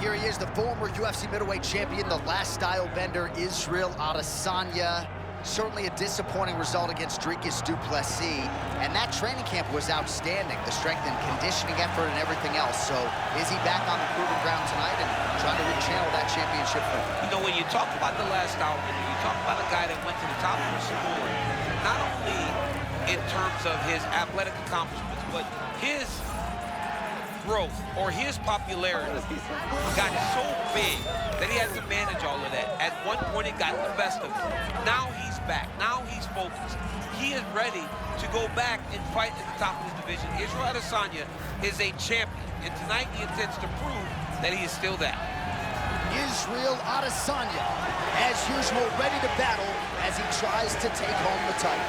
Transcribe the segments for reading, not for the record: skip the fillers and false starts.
here he is, the former UFC middleweight champion, the last style bender, Israel Adesanya. Certainly a disappointing result against Dricus du Plessis, and that training camp was outstanding, the strength and conditioning effort and everything else. So is he back on the proven ground tonight and trying to rechannel that championship form? You know, when you talk about the last style bender, you talk about a guy that went to the top of the sport, not only in terms of his athletic accomplishments, but his growth or his popularity got so big that he had to manage all of that. At one point, it got the best of him. Now he's back. Now he's focused. He is ready to go back and fight at the top of his division. Israel Adesanya is a champion, and tonight he intends to prove that he is still that. Israel Adesanya, as usual, ready to battle as he tries to take home the title.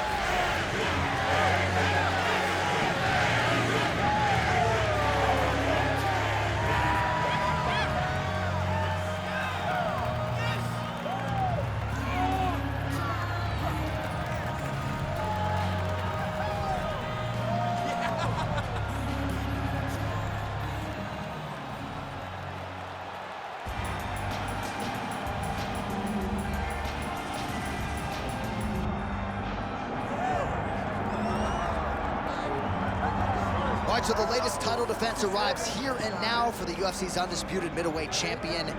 All right, so the latest title defense arrives here and now for the UFC's undisputed middleweight champion.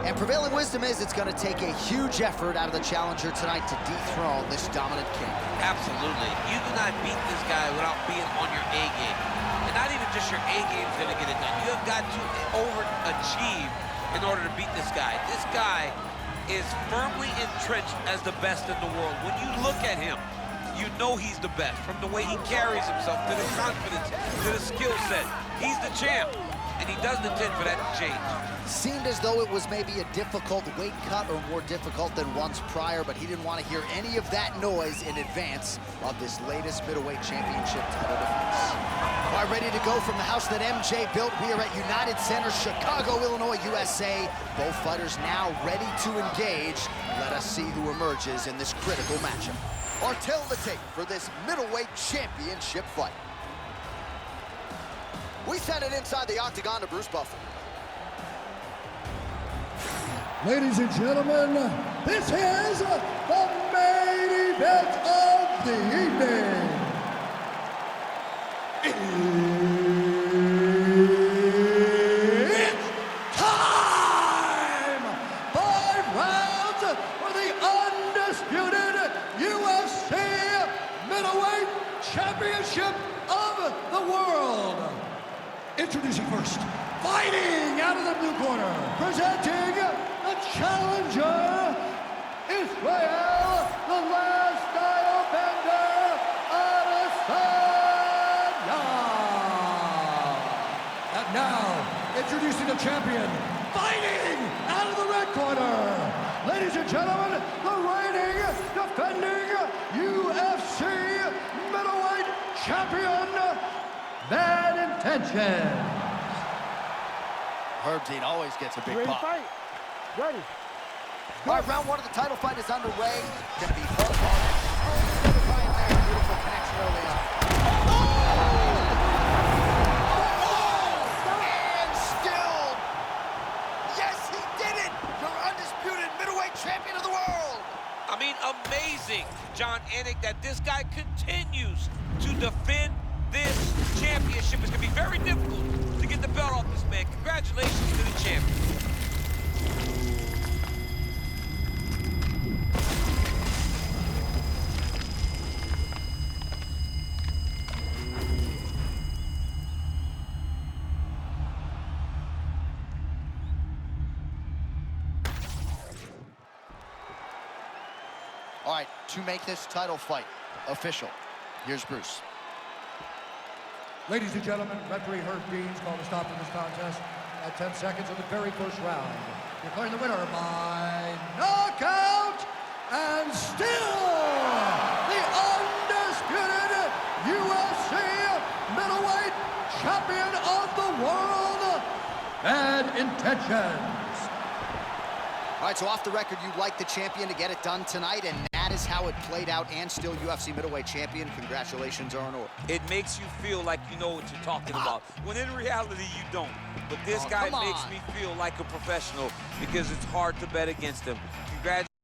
And prevailing wisdom is it's going to take a huge effort out of the challenger tonight to dethrone this dominant king. Absolutely. You do not beat this guy without being on your A game. And not even just your A game is going to get it done. You have got to overachieve in order to beat this guy. This guy is firmly entrenched as the best in the world. When you look at him, you know he's the best, from the way he carries himself, to the confidence, to the skill set. He's the champ, and he doesn't intend for that to change. Seemed as though it was maybe a difficult weight cut or more difficult than once prior, but he didn't want to hear any of that noise in advance of this latest middleweight championship title defense. All right, ready to go from the house that MJ built. We are at United Center, Chicago, Illinois, USA. Both fighters now ready to engage. Let us see who emerges in this critical matchup. Or tell the tape for this middleweight championship fight. We send it inside the octagon to Bruce Buffer. Ladies and gentlemen, this is the main event of the evening. It's time! 5 rounds for the undisputed UFC middleweight championship of the world. Introducing first, fighting out of the blue corner, presenting the challenger, Israel, the last style bender, Adesanya. And now, introducing the champion, fighting out of the red corner, ladies and gentlemen, the reigning, defending UFC middleweight champion, Bad Intentions. Herb Dean always gets a big pop. Fight. Ready. All right, round 1 of the title fight is underway. Gonna be hard. Beautiful connection early on. And still, yes, he did it. Your undisputed middleweight champion of the world. I mean, amazing, John Anik, that this guy continues to defend this championship. It's going to be very difficult to get the belt off this man. Congratulations to the champion. All right, to make this title fight official, here's Bruce. Ladies and gentlemen, referee Herb Dean's called a stop to this contest at 10 seconds of the very first round. Declaring the winner by knockout, and still the undisputed UFC middleweight champion of the world, Bad Intentions. All All right, so off the record, you'd like the champion to get it done tonight, and that is how it played out, and still UFC middleweight champion. Congratulations are in order. It makes you feel like you know what you're talking about, when in reality you don't. But this guy makes me feel like a professional because it's hard to bet against him. Congratulations.